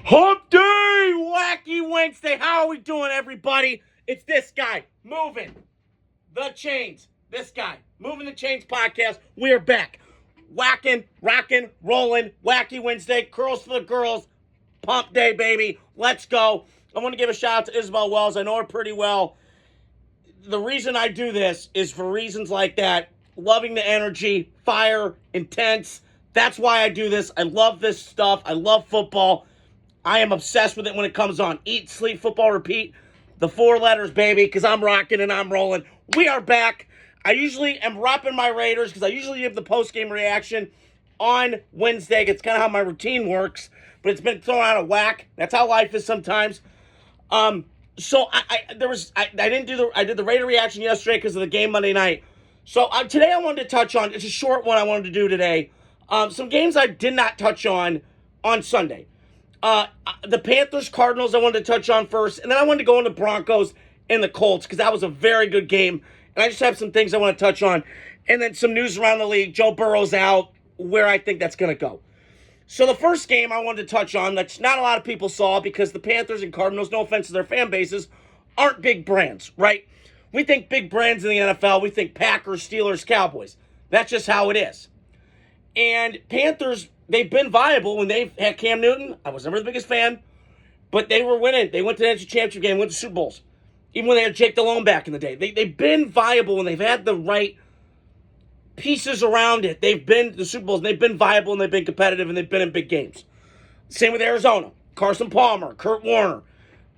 Hump Day! Wacky Wednesday. How are we doing, everybody? It's this guy, Moving the Chains. This guy, Moving the Chains podcast. We're back. Whacking, rocking, rolling. Wacky Wednesday. Curls for the girls. Pump Day, baby. Let's go. I want to give a shout out to Isabel Wells. I know her pretty well. The reason I do this is for reasons like that. Loving the energy, fire, intense. That's why I do this. I love this stuff. I love football. I am obsessed with it when it comes on. Eat, sleep, football, repeat. The 4 letters, baby, because I'm rocking and I'm rolling. We are back. I usually am repping my Raiders because I usually give the postgame reaction on Wednesday. It's kind of how my routine works, but it's been thrown out of whack. That's how life is sometimes. So I did the Raider reaction yesterday because of the game Monday night. So today I wanted to touch on, it's a short one I wanted to do today. Some games I did not touch on Sunday. The Panthers, Cardinals I wanted to touch on first, and then I wanted to go into Broncos and the Colts because that was a very good game, and I just have some things I want to touch on, and then some news around the league. Joe Burrow's out, where I think that's going to go. So the first game I wanted to touch on that not a lot of people saw because the Panthers and Cardinals, no offense to their fan bases, aren't big brands, right? We think big brands in the NFL. We think Packers, Steelers, Cowboys. That's just how it is. And Panthers, they've been viable when they've had Cam Newton. I was never the biggest fan, but they were winning. They went to the NFC Championship game, went to Super Bowls. Even when they had Jake Delhomme back in the day. They've been viable when they've had the right pieces around it. They've been to the Super Bowls, and they've been viable, and they've been competitive, and they've been in big games. Same with Arizona. Carson Palmer, Kurt Warner.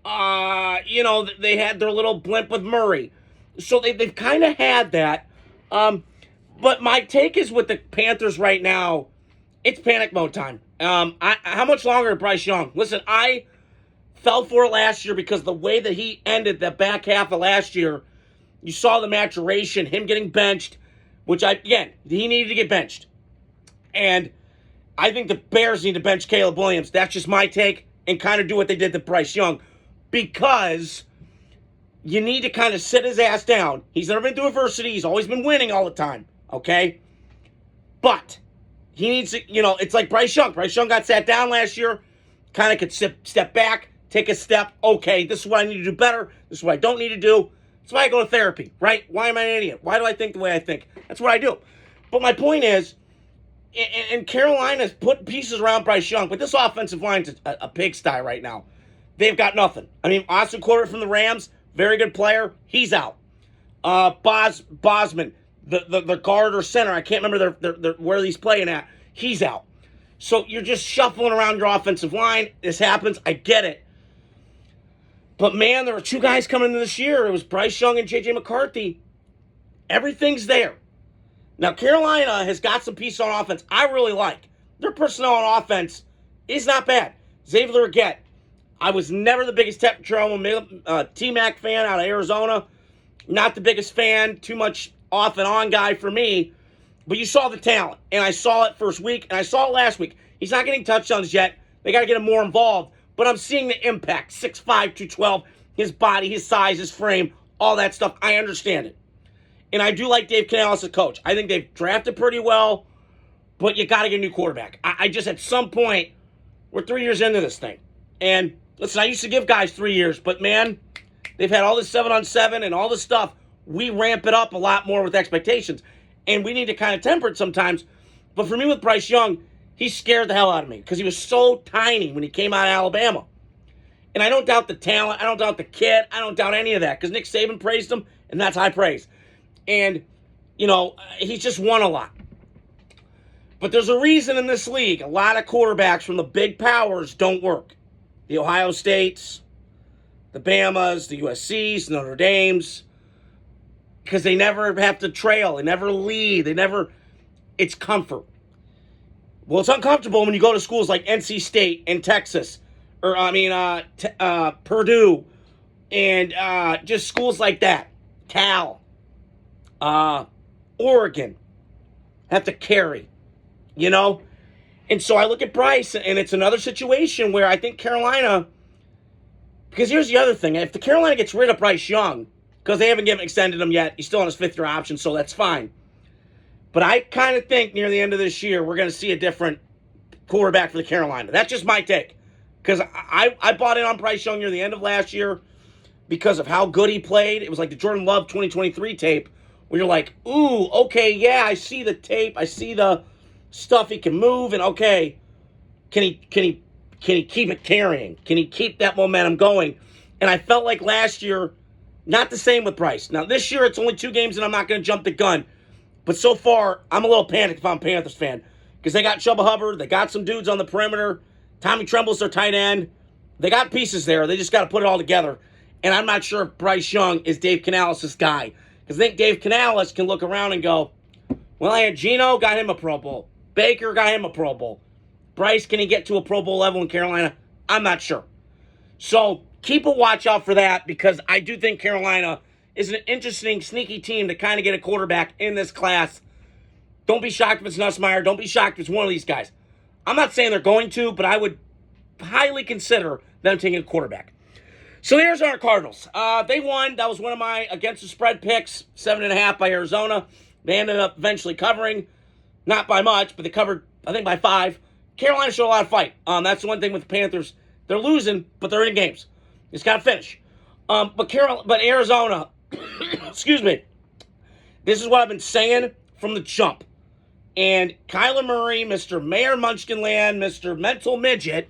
They had their little blimp with Murray. So they've kind of had that. But my take is with the Panthers right now, it's panic mode time. How much longer Bryce Young? Listen, I fell for it last year because the way that he ended the back half of last year, you saw the maturation, him getting benched, which he needed to get benched. And I think the Bears need to bench Caleb Williams. That's just my take, and kind of do what they did to Bryce Young, because you need to kind of sit his ass down. He's never been through adversity. He's always been winning all the time, okay? But he needs to, it's like Bryce Young. Bryce Young got sat down last year, kind of could step back, take a step. Okay, this is what I need to do better. This is what I don't need to do. That's why I go to therapy, right? Why am I an idiot? Why do I think the way I think? That's what I do. But my point is, and Carolina's put pieces around Bryce Young, but this offensive line's a pigsty right now. They've got nothing. I mean, Austin Corbett from the Rams, very good player. He's out. Bosman, the guard or center, I can't remember where he's playing at. He's out. So you're just shuffling around your offensive line. This happens. I get it. But, man, there were 2 guys coming into this year. It was Bryce Young and J.J. McCarthy. Everything's there. Now, Carolina has got some pieces on offense I really like. Their personnel on offense is not bad. Xavier Legette. I was never the biggest T-Mac fan out of Arizona. Not the biggest fan. Too much off and on guy for me. But you saw the talent. And I saw it first week. And I saw it last week. He's not getting touchdowns yet. They got to get him more involved. But I'm seeing the impact. 6'5", 212. His body, his size, his frame. All that stuff. I understand it. And I do like Dave Canales as a coach. I think they've drafted pretty well. But you got to get a new quarterback. I just, at some point, we're 3 years into this thing. And listen, I used to give guys 3 years, but man, they've had all this 7-on-7 and all this stuff. We ramp it up a lot more with expectations, and we need to kind of temper it sometimes. But for me with Bryce Young, he scared the hell out of me because he was so tiny when he came out of Alabama. And I don't doubt the talent. I don't doubt the kid. I don't doubt any of that because Nick Saban praised him, and that's high praise. And, he's just won a lot. But there's a reason in this league a lot of quarterbacks from the big powers don't work. The Ohio States, the Bamas, the USCs, Notre Dames, because they never have to trail. They never lead. It's comfort. Well, it's uncomfortable when you go to schools like NC State and Texas, or Purdue, and just schools like that. Cal, Oregon, have to carry, And so I look at Bryce, and it's another situation where I think Carolina, because here's the other thing. If the Carolina gets rid of Bryce Young, because they haven't extended him yet, he's still on his 5th-year option, so that's fine. But I kind of think near the end of this year, we're going to see a different quarterback for the Carolina. That's just my take. Because I bought in on Bryce Young near the end of last year because of how good he played. It was like the Jordan Love 2023 tape where you're like, ooh, okay, yeah, I see the tape. I see the stuff he can move, and okay, can he keep it carrying? Can he keep that momentum going? And I felt like last year, not the same with Bryce. Now, this year, it's only 2 games, and I'm not going to jump the gun. But so far, I'm a little panicked if I'm a Panthers fan. Because they got Chuba Hubbard. They got some dudes on the perimeter. Tommy Tremble's their tight end. They got pieces there. They just got to put it all together. And I'm not sure if Bryce Young is Dave Canales' guy. Because I think Dave Canales can look around and go, well, I had Geno, got him a Pro Bowl. Baker got him a Pro Bowl. Bryce, can he get to a Pro Bowl level in Carolina? I'm not sure. So keep a watch out for that, because I do think Carolina is an interesting, sneaky team to kind of get a quarterback in this class. Don't be shocked if it's Nussmeier. Don't be shocked if it's one of these guys. I'm not saying they're going to, but I would highly consider them taking a quarterback. So here's our Cardinals. They won. That was one of my against the spread picks, 7.5 by Arizona. They ended up eventually covering, not by much, but they covered, I think, by 5. Carolina showed a lot of fight. That's the one thing with the Panthers. They're losing, but they're in games. It's got to finish. But Arizona, excuse me, this is what I've been saying from the jump. And Kyler Murray, Mr. Mayor Munchkinland, Mr. Mental Midget,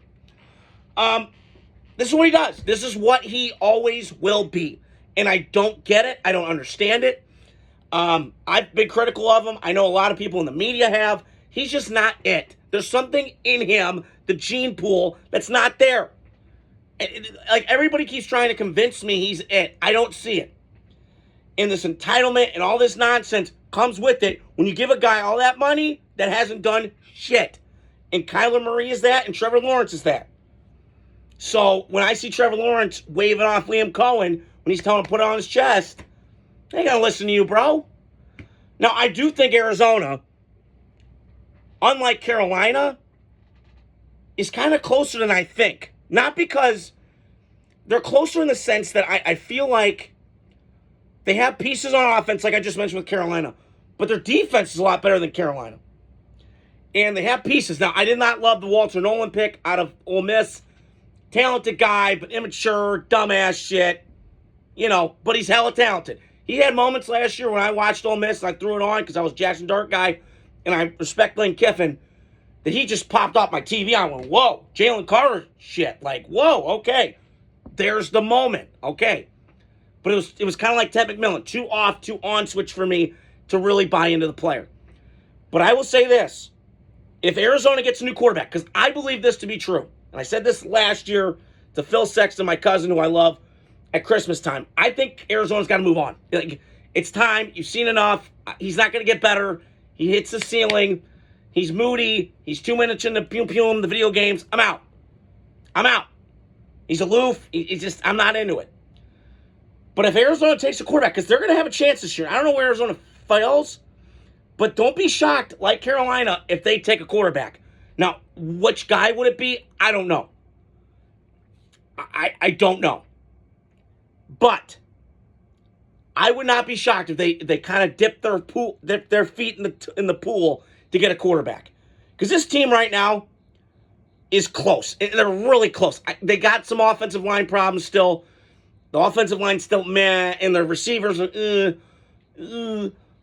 this is what he does. This is what he always will be. And I don't get it. I don't understand it. I've been critical of him. I know a lot of people in the media have. He's just not it. There's something in him, the gene pool, that's not there. Like, everybody keeps trying to convince me he's it. I don't see it. And this entitlement and all this nonsense comes with it when you give a guy all that money that hasn't done shit. And Kyler Murray is that, and Trevor Lawrence is that. So when I see Trevor Lawrence waving off Liam Cohen when he's telling him to put it on his chest, they ain't gonna listen to you, bro. Now, I do think Arizona, unlike Carolina, is kind of closer than I think. Not because they're closer in the sense that I feel like they have pieces on offense, like I just mentioned with Carolina, but their defense is a lot better than Carolina. And they have pieces. Now, I did not love the Walter Nolan pick out of Ole Miss. Talented guy, but immature, dumbass shit. But he's hella talented. He had moments last year when I watched Ole Miss and I threw it on because I was a Jackson Dart guy and I respect Lane Kiffin, that he just popped off my TV. I went, whoa, Jalen Carter shit. Like, whoa, okay. There's the moment, okay. But it was kind of like Ted McMillan, 2 off, 2 on switch for me to really buy into the player. But I will say this. If Arizona gets a new quarterback, because I believe this to be true, and I said this last year to Phil Sexton, my cousin, who I love, at Christmas time, I think Arizona's got to move on. It's time. You've seen enough. He's not going to get better. He hits the ceiling. He's moody. He's 2 minutes into the video games. I'm out. He's aloof. I'm not into it. But if Arizona takes a quarterback, because they're going to have a chance this year. I don't know where Arizona fails, but don't be shocked, like Carolina, if they take a quarterback. Now, which guy would it be? I don't know. I don't know. But I would not be shocked if they kind of dip their feet in the pool to get a quarterback. Because this team right now is close. They're really close. They got some offensive line problems still. The offensive line's still meh, and the receivers are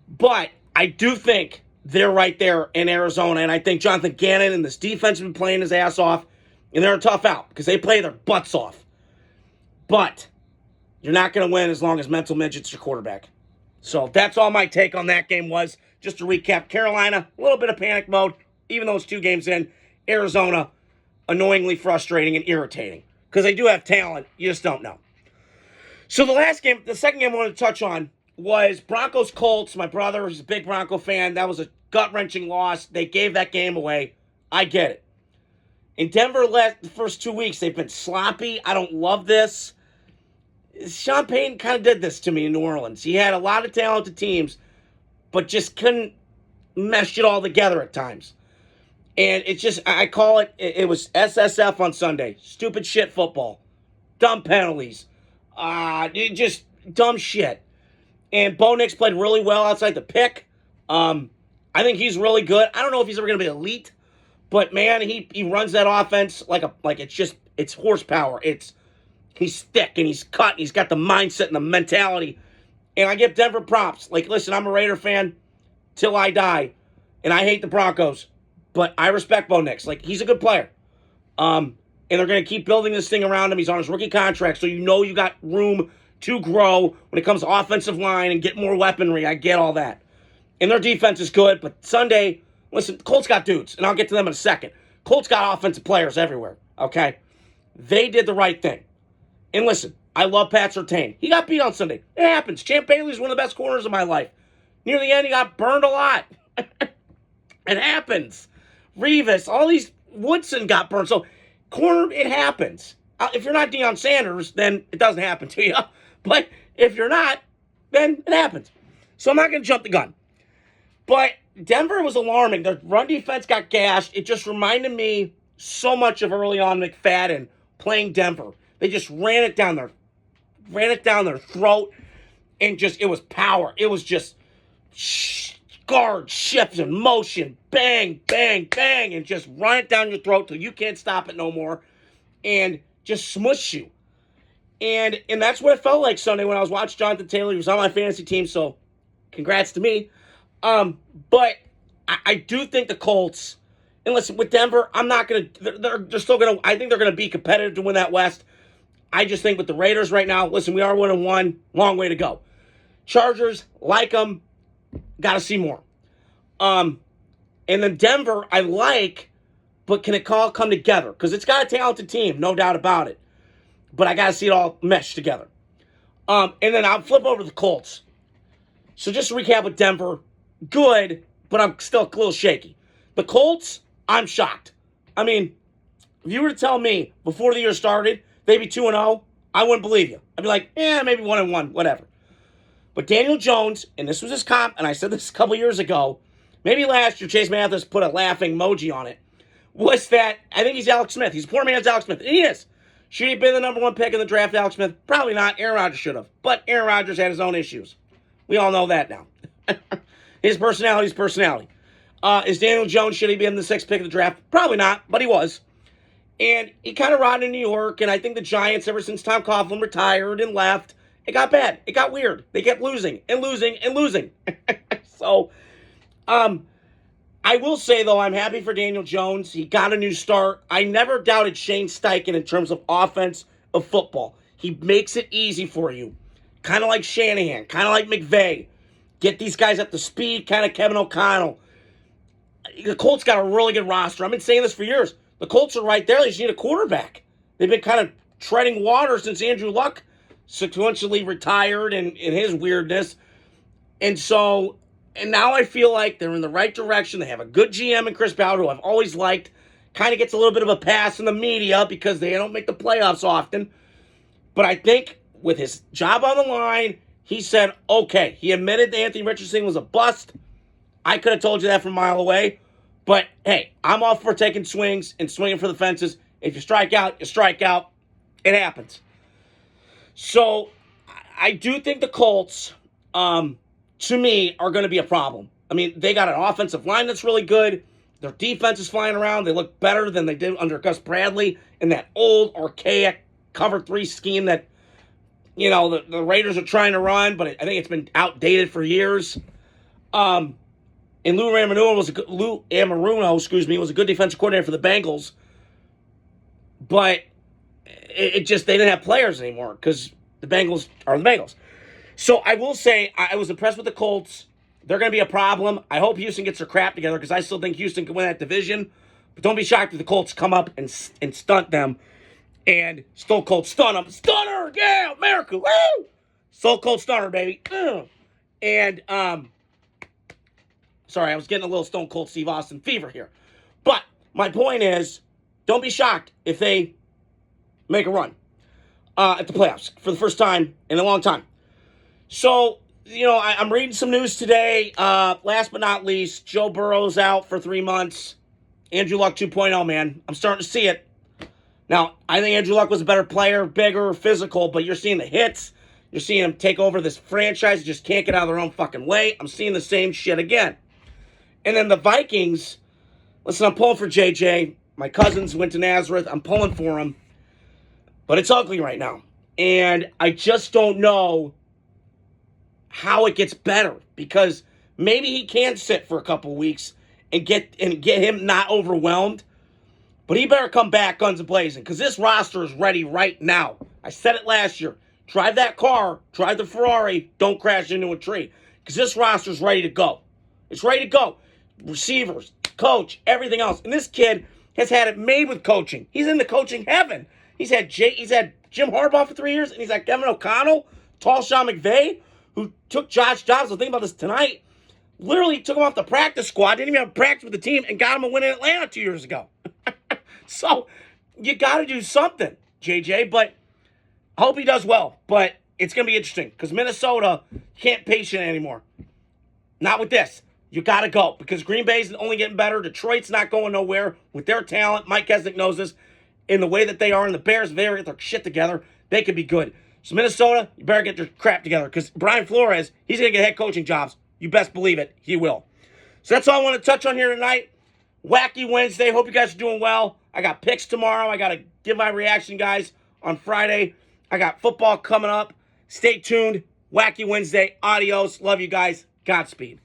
But I do think they're right there in Arizona, and I think Jonathan Gannon and this defense have been playing his ass off, and they're a tough out because they play their butts off. But you're not going to win as long as Mental Midget's your quarterback. So that's all my take on that game was. Just to recap, Carolina, a little bit of panic mode, even though it's 2 games in. Arizona, annoyingly frustrating and irritating because they do have talent. You just don't know. So the second game I wanted to touch on was Broncos Colts. My brother is a big Bronco fan. That was a gut-wrenching loss. They gave that game away. I get it. In Denver, the first 2 weeks, they've been sloppy. I don't love this. Sean Payton kind of did this to me in New Orleans. He had a lot of talented teams, but just couldn't mesh it all together at times. And it's just, I call it was SSF on Sunday. Stupid shit football. Dumb penalties. Just dumb shit. And Bo Nix played really well outside the pick. I think he's really good. I don't know if he's ever going to be elite, but man, he runs that offense like it's just It's horsepower. He's thick and he's cut and he's got the mindset and the mentality. And I give Denver props. Like, listen, I'm a Raider fan till I die. And I hate the Broncos. But I respect Bo Nix. Like, he's a good player. And they're going to keep building this thing around him. He's on his rookie contract, so you got room to grow when it comes to offensive line and get more weaponry. I get all that. And their defense is good, but Sunday, listen, Colts got dudes, and I'll get to them in a second. Colts got offensive players everywhere, okay? They did the right thing. And listen, I love Pat Surtain. He got beat on Sunday. It happens. Champ Bailey's one of the best corners of my life. Near the end, he got burned a lot. It happens. Revis, all these, Woodson got burned. So, corner, it happens. If you're not Deion Sanders, then it doesn't happen to you. But if you're not, then it happens. So I'm not going to jump the gun. But Denver was alarming. Their run defense got gashed. It just reminded me so much of early on McFadden playing Denver. They just ran it down their throat, and just, it was power. It was just guard shifts and motion, bang, bang, bang, and just run it down your throat till you can't stop it no more, and just smush you. And that's what it felt like Sunday when I was watching Jonathan Taylor. He was on my fantasy team, so congrats to me. But I do think the Colts, and listen, with Denver, I'm not going to, they're still going to, I think they're going to be competitive to win that West. I just think with the Raiders right now, listen, we are 1-1, long way to go. Chargers, like them, got to see more. And then Denver, I like, but can it all come together? Because it's got a talented team, no doubt about it. But I got to see it all mesh together. And then I'll flip over to the Colts. So just to recap with Denver, good, but I'm still a little shaky. The Colts, I'm shocked. I mean, if you were to tell me before the year started they'd be 2-0, I wouldn't believe you. I'd be like, maybe 1-1, whatever. But Daniel Jones, and this was his comp, and I said this a couple years ago, maybe last year Chase Mathis put a laughing emoji on it, was that I think he's Alex Smith. He's a poor man's Alex Smith. And he is. Should he have been the number one pick in the draft, Alex Smith? Probably not. Aaron Rodgers should have. But Aaron Rodgers had his own issues. We all know that now. His personality is personality. Is Daniel Jones, should he be in the sixth pick of the draft? Probably not, but he was. And he kind of rotted in New York, and I think the Giants, ever since Tom Coughlin retired and left, it got bad. It got weird. They kept losing and losing and losing. So, I will say, though, I'm happy for Daniel Jones. He got a new start. I never doubted Shane Steichen in terms of offense of football. He makes it easy for you. Kind of like Shanahan, kind of like McVay. Get these guys up to speed, kind of Kevin O'Connell. The Colts got a really good roster. I've been saying this for years. The Colts are right there. They just need a quarterback. They've been kind of treading water since Andrew Luck sequentially retired and his weirdness. And now I feel like they're in the right direction. They have a good GM in Chris Ballard, who I've always liked. Kind of gets a little bit of a pass in the media because they don't make the playoffs often. But I think with his job on the line, he said, okay. He admitted that Anthony Richardson was a bust. I could have told you that from a mile away. But, hey, I'm all for taking swings and swinging for the fences. If you strike out, you strike out. It happens. So, I do think the Colts, to me, are going to be a problem. I mean, they got an offensive line that's really good. Their defense is flying around. They look better than they did under Gus Bradley in that old, archaic cover 3 scheme that, the Raiders are trying to run, but I think it's been outdated for years. And Lou Anarumo was a good defensive coordinator for the Bengals, but they didn't have players anymore because the Bengals are the Bengals. So I will say I was impressed with the Colts. They're going to be a problem. I hope Houston gets their crap together because I still think Houston can win that division. But don't be shocked if the Colts come up and stunt them. And Stone Cold stun them. Stunner! Yeah! America! Woo! Stone Cold Stunner, baby. And, sorry, I was getting a little Stone Cold Steve Austin fever here. But my point is, don't be shocked if they make a run at the playoffs for the first time in a long time. So, I'm reading some news today. Last but not least, Joe Burrow's out for 3 months. Andrew Luck 2.0, man. I'm starting to see it. Now, I think Andrew Luck was a better player, bigger, physical, but you're seeing the hits. You're seeing him take over this franchise. Just can't get out of their own fucking way. I'm seeing the same shit again. And then the Vikings, listen, I'm pulling for JJ. My cousins went to Nazareth. I'm pulling for him. But it's ugly right now. And I just don't know how it gets better, because maybe he can sit for a couple weeks and get him not overwhelmed. But he better come back guns blazing, because this roster is ready right now. I said it last year. Drive that car, drive the Ferrari, don't crash into a tree, because this roster is ready to go. It's ready to go. Receivers, coach, everything else. And this kid has had it made with coaching. He's in the coaching heaven. He's had Jim Harbaugh for 3 years, and he's had Kevin O'Connell, Tall Sean McVay, who took Josh Dobbs. I'll think about this tonight. Literally took him off the practice squad, didn't even have practice with the team, and got him a win in Atlanta 2 years ago. So you got to do something, JJ, but I hope he does well. But it's going to be interesting, because Minnesota can't patient anymore. Not with this. You got to go, because Green Bay's only getting better. Detroit's not going nowhere with their talent. Mike Kesnick knows this. In the way that they are, and the Bears, if they ever get their shit together, they could be good. So Minnesota, you better get their crap together, because Brian Flores, he's going to get head coaching jobs. You best believe it. He will. So that's all I want to touch on here tonight. Wacky Wednesday. Hope you guys are doing well. I got picks tomorrow. I got to give my reaction, guys, on Friday. I got football coming up. Stay tuned. Wacky Wednesday. Adios. Love you guys. Godspeed.